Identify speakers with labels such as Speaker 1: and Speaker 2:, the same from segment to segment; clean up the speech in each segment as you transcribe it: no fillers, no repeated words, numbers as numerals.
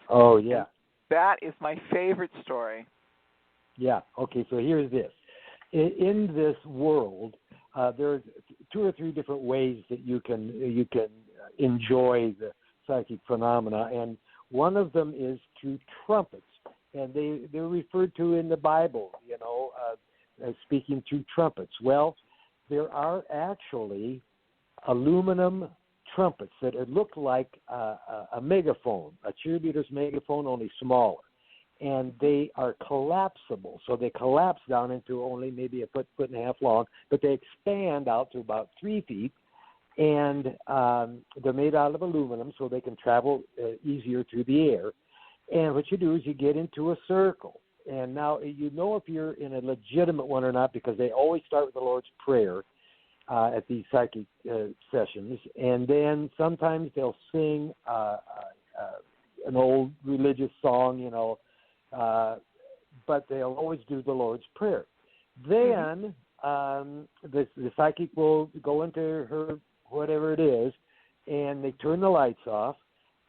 Speaker 1: Oh, yeah.
Speaker 2: That is my favorite story.
Speaker 1: Yeah. Okay, so here's this. In this world, there's 2 or 3 different ways that you can enjoy the psychic phenomena, and one of them is through trumpets, and they're referred to in the Bible, as speaking through trumpets. Well, there are actually aluminum trumpets that look like a megaphone, a cheerleader's megaphone, only smaller. And they are collapsible. So they collapse down into only maybe a foot and a half long, but they expand out to about 3 feet. And they're made out of aluminum, so they can travel easier through the air. And what you do is you get into a circle. And now you know if you're in a legitimate one or not, because they always start with the Lord's Prayer at these psychic sessions. And then sometimes they'll sing an old religious song, but they'll always do the Lord's Prayer. Then the psychic will go into her whatever it is, and they turn the lights off,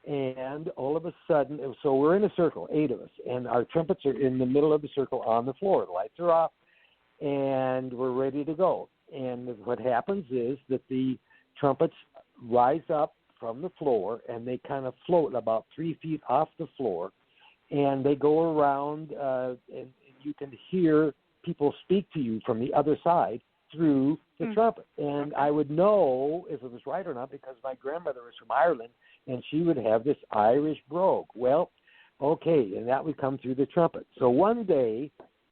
Speaker 1: and all of a sudden, so we're in a circle, 8 of us, and our trumpets are in the middle of the circle on the floor. The lights are off, and we're ready to go. And what happens is that the trumpets rise up from the floor, and they kind of float about 3 feet off the floor, and they go around, and you can hear people speak to you from the other side through the trumpet. And I would know if it was right or not because my grandmother was from Ireland, and she would have this Irish brogue. Well, okay, and that would come through the trumpet. So one day,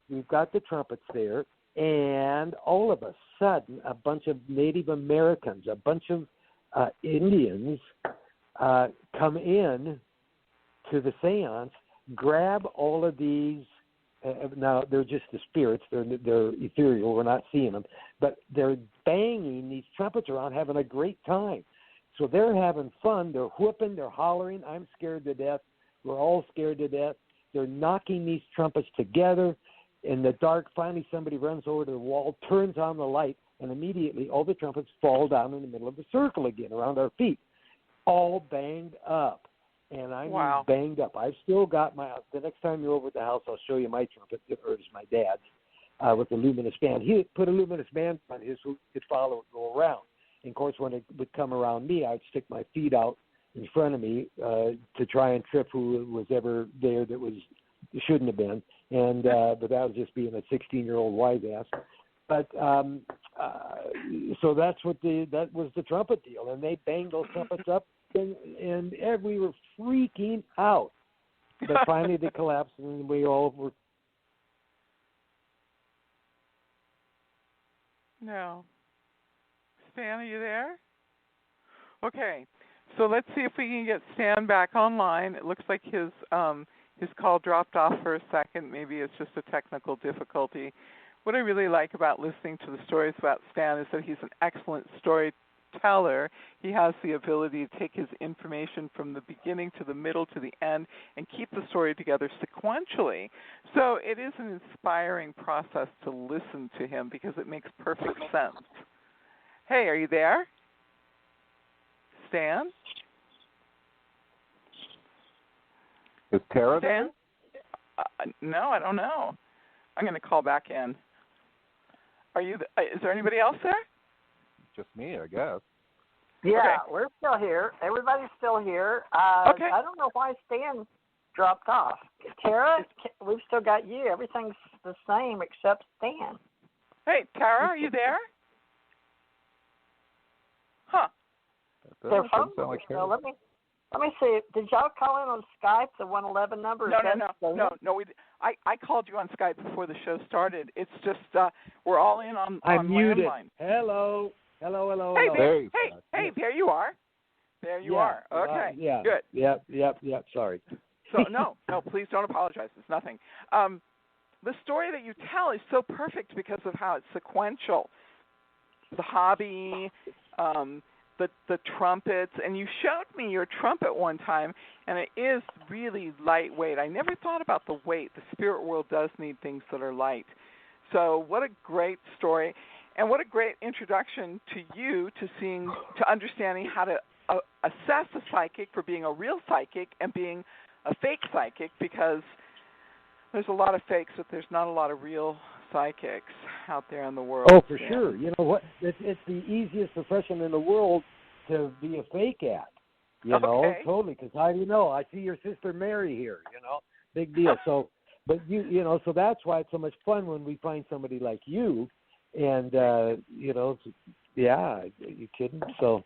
Speaker 1: we've got the trumpets there, and all of a sudden, a bunch of Native Americans, a bunch of Indians come in to the seance, grab all of these. Now, they're just the spirits. They're ethereal. We're not seeing them. But they're banging these trumpets around, having a great time. So they're having fun. They're whooping. They're hollering. I'm scared to death. We're all scared to death. They're knocking these trumpets together. In the dark, finally somebody runs over to the wall, turns on the light, and immediately all the trumpets fall down in the middle of the circle again around our feet, all banged up. And I mean banged up. I've still got the next time you're over at the house, I'll show you my trumpet, or it's my dad's, with the luminous band. He put a luminous band on his so he could follow it, go around. And, of course, when it would come around me, I'd stick my feet out in front of me to try and trip who was ever there that shouldn't have been. And but that was just being a 16-year-old wise ass. But so that was the trumpet deal. And they banged those trumpets up. And we were freaking out. But finally they collapsed, and we all were.
Speaker 2: No. Stan, are you there? Okay. So let's see if we can get Stan back online. It looks like his call dropped off for a second. Maybe it's just a technical difficulty. What I really like about listening to the stories about Stan is that he's an excellent storyteller. He has the ability to take his information from the beginning to the middle to the end and keep the story together sequentially. So it is an inspiring process to listen to him because it makes perfect sense. Hey, are you there? Stan?
Speaker 3: Is Tera
Speaker 2: Stan?
Speaker 3: there?
Speaker 2: No, I don't know. I'm going to call back in. Is there anybody else there?
Speaker 3: Just me, I guess.
Speaker 4: Yeah,
Speaker 2: okay.
Speaker 4: We're still here. Everybody's still here.
Speaker 2: Okay.
Speaker 4: I don't know why Stan dropped off. Tera, we've still got you. Everything's the same except Stan.
Speaker 2: Hey, Tara, are you there? Huh.
Speaker 4: Their phone number. So let me see. Did y'all call in on Skype? The 111 number?
Speaker 2: No. I called you on Skype before the show started. It's just we're all in on
Speaker 1: muted.
Speaker 2: landline.
Speaker 1: Hello.
Speaker 2: Hey, there you are. There you are. Okay.
Speaker 1: Yeah.
Speaker 2: Good.
Speaker 1: Yep. Sorry.
Speaker 2: So no, please don't apologize. It's nothing. The story that you tell is so perfect because of how it's sequential. The hobby, the trumpets, and you showed me your trumpet one time, and it is really lightweight. I never thought about the weight. The spirit world does need things that are light. So what a great story, and what a great introduction to you to understanding how to assess a psychic for being a real psychic and being a fake psychic, because there's a lot of fakes, but there's not a lot of real psychics out there in the world.
Speaker 1: Oh, for sure. You know what? It's the easiest profession in the world to be a fake at. You know, totally. Because how do you know? I see your sister Mary here. You know, big deal. So, but you know, so that's why it's so much fun when we find somebody like you, and you know, yeah, are you kidding? So,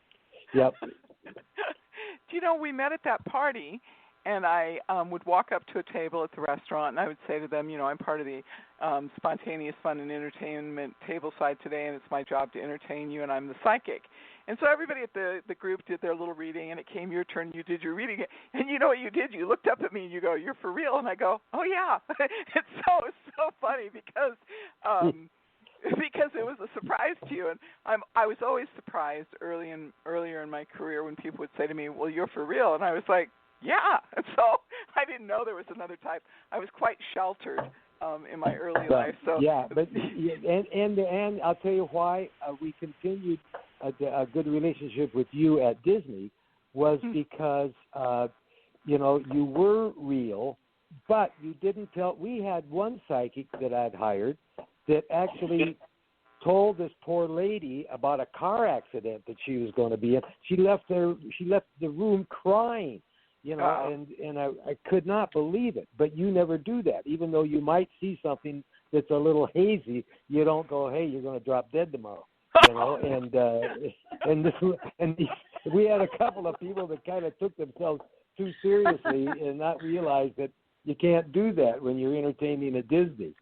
Speaker 1: yep.
Speaker 2: You know, we met at that party, and I would walk up to a table at the restaurant, and I would say to them, you know, I'm part of the Spontaneous Fun and Entertainment table side today, and it's my job to entertain you, and I'm the psychic. And so everybody at the group did their little reading, and it came your turn. You did your reading, and you know what you did? You looked up at me, and you go, "You're for real?" And I go, "Oh yeah." It's so funny because it was a surprise to you, and I was always surprised earlier in my career when people would say to me, "Well, you're for real," and I was like, "Yeah." And so I didn't know there was another type. I was quite sheltered in my early life. So
Speaker 1: yeah, but and I'll tell you why we continued a good relationship with you at Disney was because you know, you were real, but you didn't tell. We had one psychic that I'd hired that actually told this poor lady about a car accident that she was going to be in. She left the room crying, you know, and I could not believe it. But you never do that. Even though you might see something that's a little hazy, you don't go, "Hey, you're going to drop dead tomorrow," you know. And we had a couple of people that kind of took themselves too seriously and not realize that you can't do that when you're entertaining at Disney.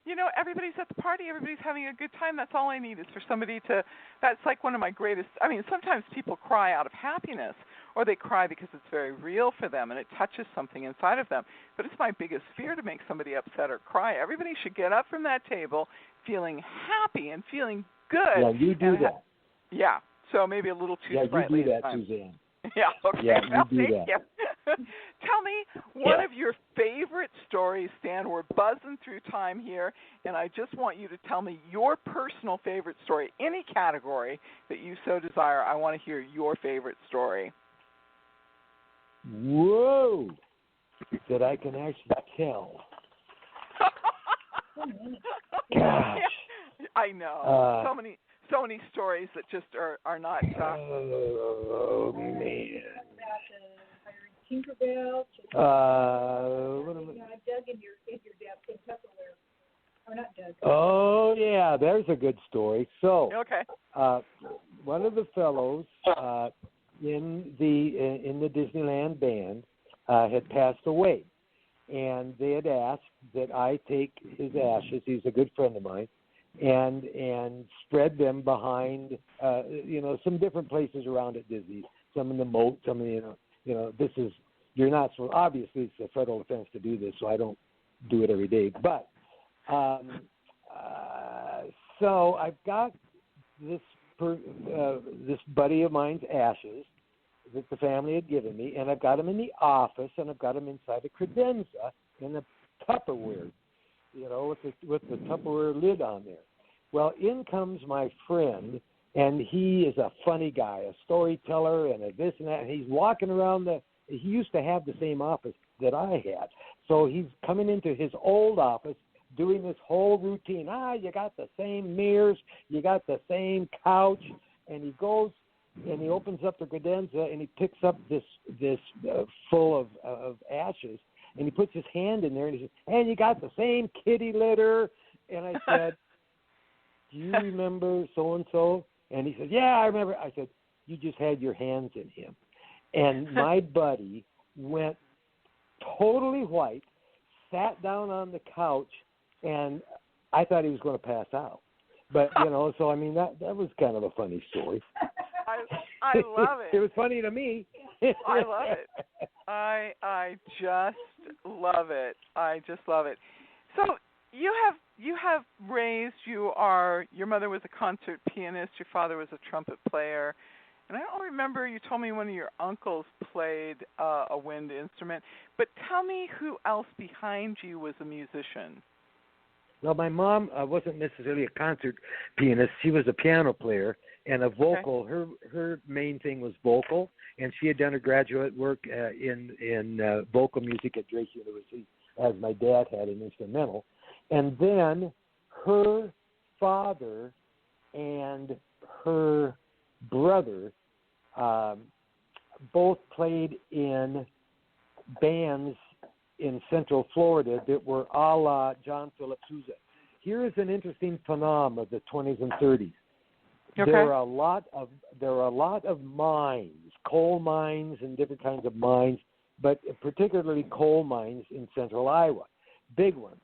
Speaker 2: You know, everybody's at the party. Everybody's having a good time. That's all I need is for somebody to – that's like one of my greatest – I mean, sometimes people cry out of happiness or they cry because it's very real for them and it touches something inside of them. But it's my biggest fear to make somebody upset or cry. Everybody should get up from that table feeling happy and feeling good.
Speaker 1: Yeah, you do that.
Speaker 2: Yeah. So maybe a little too sprightly.
Speaker 1: Yeah, you do that, Suzanne.
Speaker 2: Yeah, okay.
Speaker 1: Yeah,
Speaker 2: well,
Speaker 1: you do
Speaker 2: thank you. Tell me one of your favorite stories, Stan. We're buzzing through time here, and I just want you to tell me your personal favorite story, any category that you so desire. I want to hear your favorite story.
Speaker 1: Whoa! That I can actually tell. Gosh.
Speaker 2: I know. So many stories that just are not.
Speaker 1: Oh man.
Speaker 5: Tinkerbell.
Speaker 1: Dug in your Tupperware. Or not Doug. Oh yeah, there's a good story. So, one of the fellows in the Disneyland band had passed away, and they had asked that I take his ashes. He's a good friend of mine. And spread them behind, you know, some different places around at Disney. Some in the moat, some in this is, you're not so, obviously it's a federal offense to do this, so I don't do it every day. But so I've got this buddy of mine's ashes that the family had given me, and I've got them in the office, and I've got them inside a credenza in a Tupperware. You know, with the Tupperware lid on there. Well, in comes my friend, and he is a funny guy, a storyteller, and a this and that. And he's walking around he used to have the same office that I had. So he's coming into his old office doing this whole routine. You got the same mirrors, you got the same couch. And he goes and he opens up the credenza and he picks up this full of ashes. And he puts his hand in there and he says, "And you got the same kitty litter." And I said, "Do you remember so-and-so?" And he said, "Yeah, I remember." I said, "You just had your hands in him." And my buddy went totally white, sat down on the couch, and I thought he was going to pass out. But, you know, so, I mean, that was kind of a funny story.
Speaker 2: I love it.
Speaker 1: It was funny to me.
Speaker 2: I love it. I just love it. I just love it. So you have raised. Your mother was a concert pianist. Your father was a trumpet player, and I don't remember. You told me one of your uncles played a wind instrument. But tell me who else behind you was a musician.
Speaker 1: Well, my mom wasn't necessarily a concert pianist. She was a piano player, and a vocal. Her main thing was vocal, and she had done her graduate work in vocal music at Drake University, as my dad had in instrumental. And then her father and her brother both played in bands in Central Florida that were a la John Philip Sousa. Here is an interesting phenomenon of the 20s and 30s.
Speaker 2: Okay.
Speaker 1: There are a lot of mines, coal mines and different kinds of mines, but particularly coal mines in central Iowa. Big ones,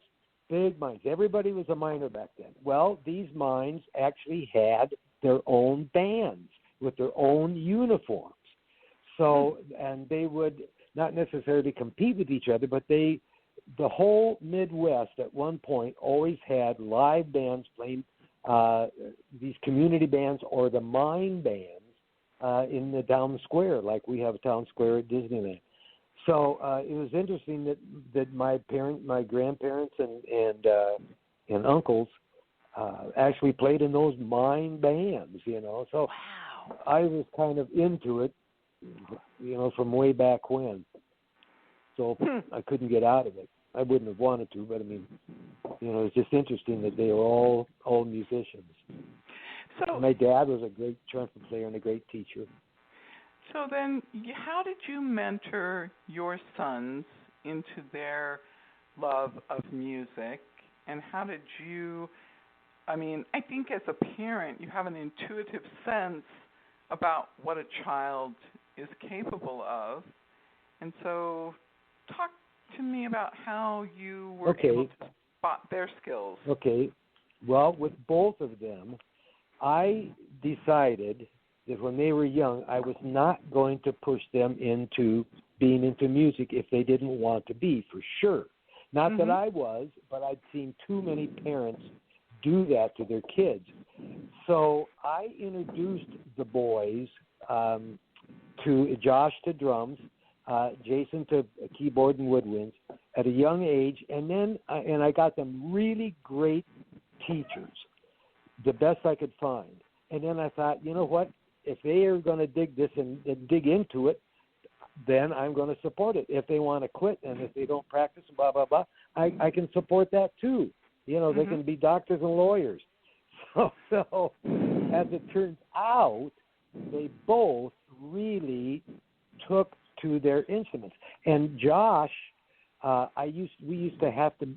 Speaker 1: big mines. Everybody was a miner back then. Well, these mines actually had their own bands with their own uniforms. So, and they would not necessarily compete with each other, but the whole Midwest at one point always had live bands playing these community bands or the mine bands in the town square, like we have a town square at Disneyland. So it was interesting that my grandparents and uncles actually played in those mine bands, you know. So
Speaker 2: wow.
Speaker 1: I was kind of into it, you know, from way back when. So I couldn't get out of it. I wouldn't have wanted to, but I mean, you know, it's just interesting that they were all musicians.
Speaker 2: So
Speaker 1: my dad was a great trumpet player and a great teacher.
Speaker 2: So then, how did you mentor your sons into their love of music, and how did you, I mean, I think as a parent, you have an intuitive sense about what a child is capable of, and so talk to me about how you were able to spot their skills.
Speaker 1: Okay. Well, with both of them, I decided that when they were young, I was not going to push them into being into music if they didn't want to be, for sure. Not that I was, but I'd seen too many parents do that to their kids. So I introduced the boys to Josh to drums, Jason to keyboard and woodwinds at a young age, and then I got them really great teachers, the best I could find. And then I thought, you know what? If they are going to dig this and dig into it, then I'm going to support it. If they want to quit and if they don't practice, blah, blah, blah, I can support that too. You know, they can be doctors and lawyers. So as it turns out, they both really took to their instruments. And Josh, we used to have to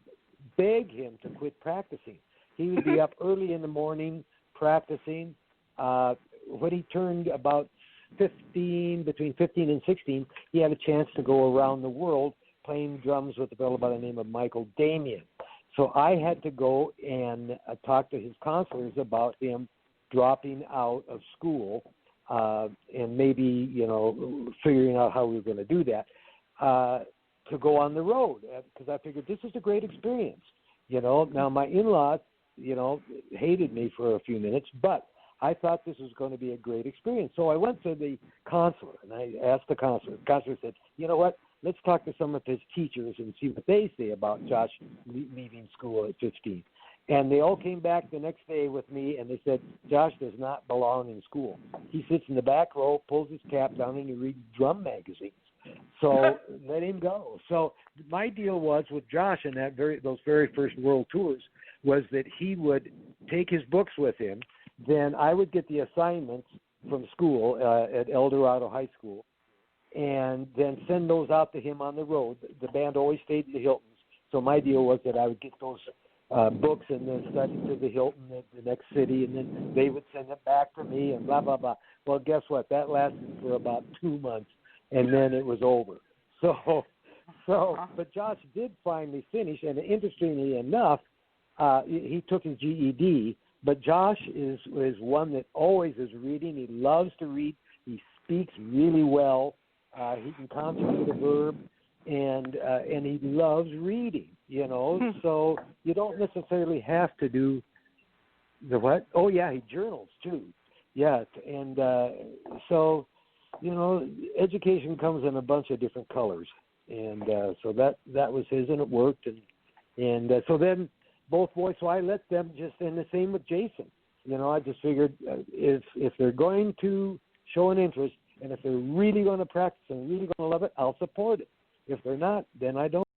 Speaker 1: beg him to quit practicing. He would be up early in the morning practicing. When he turned about 15, between 15 and 16, he had a chance to go around the world playing drums with a fellow by the name of Michael Damian. So I had to go and talk to his counselors about him dropping out of school and maybe, you know, figuring out how we were going to do that to go on the road, because I figured this is a great experience. You know, now my in-laws, you know, hated me for a few minutes, but I thought this was going to be a great experience. So I went to the counselor, and I asked the counselor. The counselor said, you know what, let's talk to some of his teachers and see what they say about Josh leaving school at 15. And they all came back the next day with me, and they said, Josh does not belong in school. He sits in the back row, pulls his cap down, and he reads drum magazines. So let him go. So my deal was with Josh in those very first world tours was that he would take his books with him. Then I would get the assignments from school at El Dorado High School and then send those out to him on the road. The band always stayed in the Hiltons. So my deal was that I would get those books and then study to the Hilton at the next city, and then they would send it back to me and blah, blah, blah. Well, guess what? That lasted for about 2 months, and then it was over. But Josh did finally finish, and interestingly enough, he took his GED. But Josh is one that always is reading. He loves to read. He speaks really well. He can conjugate a verb, and he loves reading. You know, so you don't necessarily have to do the what? Oh yeah, he journals too. Yeah, and so you know, education comes in a bunch of different colors, and so that was his, and it worked, and so then. Both boys, so I let them just, and the same with Jason. I just figured if they're going to show an interest and if they're really going to practice and really going to love it, I'll support it. If they're not, then I don't.